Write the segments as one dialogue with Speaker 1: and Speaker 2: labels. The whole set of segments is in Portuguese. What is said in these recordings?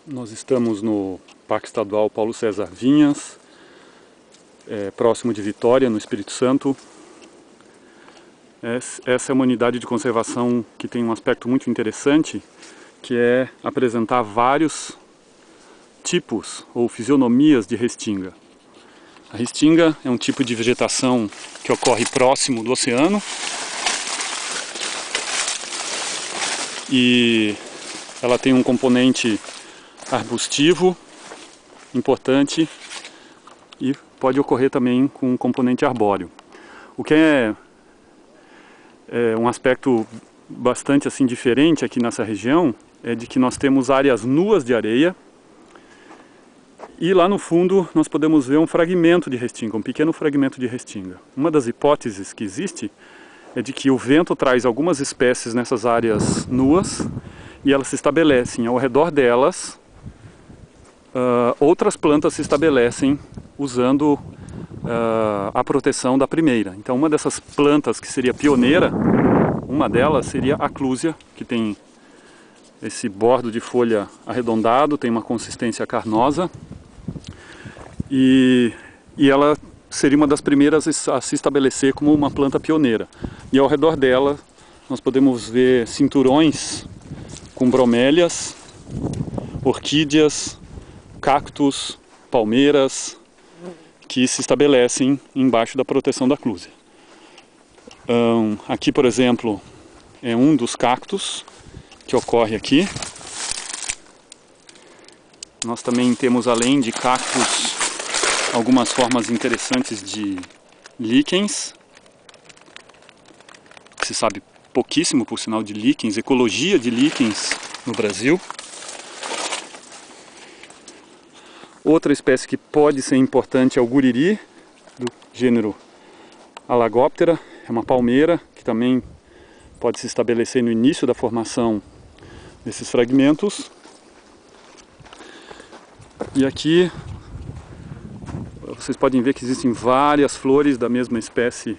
Speaker 1: Nós estamos no Parque Estadual Paulo César Vinhas, próximo de Vitória, no Espírito Santo. Essa é uma unidade de conservação que tem um aspecto muito interessante, que é apresentar vários tipos ou fisionomias de restinga. A restinga é um tipo de vegetação que ocorre próximo do oceano e ela tem um componente arbustivo importante e pode ocorrer também com um componente arbóreo. O que é um aspecto bastante assim diferente aqui nessa região é de que nós temos áreas nuas de areia e lá no fundo nós podemos ver um fragmento de restinga, um pequeno fragmento de restinga. Uma das hipóteses que existe é de que o vento traz algumas espécies nessas áreas nuas e elas se estabelecem. Ao redor delas, outras plantas se estabelecem usando a proteção da primeira. Então uma dessas plantas que seria pioneira, uma delas seria a clúzia, que tem esse bordo de folha arredondado, tem uma consistência carnosa e ela seria uma das primeiras a se estabelecer como uma planta pioneira. E ao redor dela nós podemos ver cinturões com bromélias, orquídeas, cactos, palmeiras, que se estabelecem embaixo da proteção da clúzia. Aqui, por exemplo, é um dos cactos que ocorre aqui. Nós também temos, além de cactos, algumas formas interessantes de líquens. Se sabe pouquíssimo, por sinal, de líquens, ecologia de líquens no Brasil. Outra espécie que pode ser importante é o guriri, do gênero Alagoptera. É uma palmeira que também pode se estabelecer no início da formação desses fragmentos. E aqui vocês podem ver que existem várias flores da mesma espécie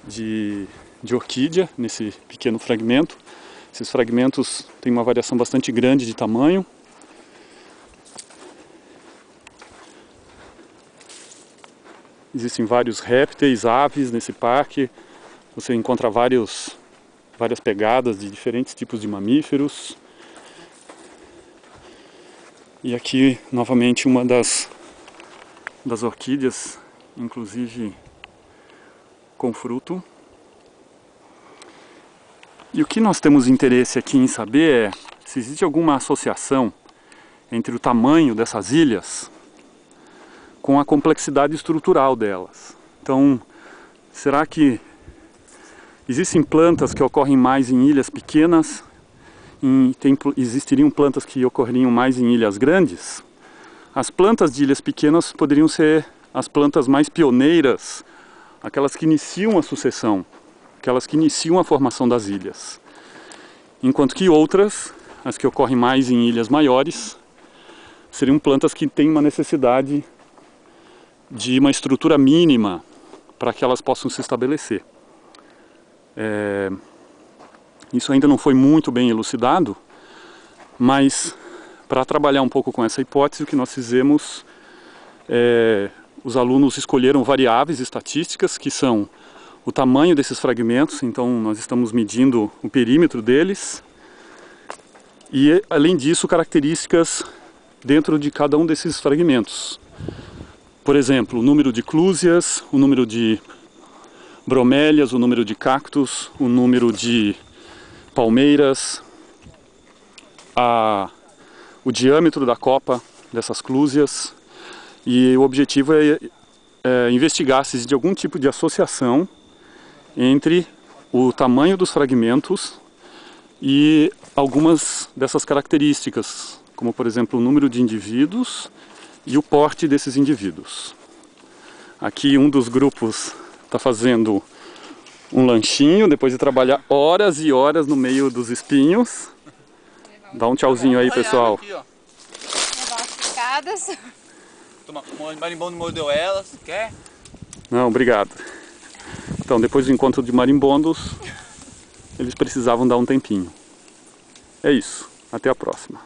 Speaker 1: de orquídea nesse pequeno fragmento. Esses fragmentos têm uma variação bastante grande de tamanho. Existem vários répteis, aves nesse parque. Você encontra várias pegadas de diferentes tipos de mamíferos. E aqui, novamente, uma das orquídeas, inclusive com fruto. E o que nós temos interesse aqui em saber é se existe alguma associação entre o tamanho dessas ilhas com a complexidade estrutural delas. Então, será que existem plantas que ocorrem mais em ilhas pequenas? Existiriam plantas que ocorreriam mais em ilhas grandes? As plantas de ilhas pequenas poderiam ser as plantas mais pioneiras, aquelas que iniciam a sucessão, aquelas que iniciam a formação das ilhas. Enquanto que outras, as que ocorrem mais em ilhas maiores, seriam plantas que têm uma necessidade de uma estrutura mínima para que elas possam se estabelecer. Isso ainda não foi muito bem elucidado, mas para trabalhar um pouco com essa hipótese, o que nós fizemos os alunos escolheram variáveis estatísticas que são o tamanho desses fragmentos. Então nós estamos medindo o perímetro deles e, além disso, características dentro de cada um desses fragmentos. Por exemplo, o número de clúzias, o número de bromélias, o número de cactos, o número de palmeiras, o diâmetro da copa dessas clúzias. E o objetivo é investigar se existe algum tipo de associação entre o tamanho dos fragmentos e algumas dessas características, como por exemplo o número de indivíduos e o porte desses indivíduos. Aqui um dos grupos está fazendo um lanchinho depois de trabalhar horas e horas no meio dos espinhos. Dá um tchauzinho aí, pessoal.
Speaker 2: Aqui, ó. Levar as picadas. O marimbondo mordeu elas, quer?
Speaker 1: Não, obrigado. Então, depois do encontro de marimbondos, eles precisavam dar um tempinho. É isso. Até a próxima.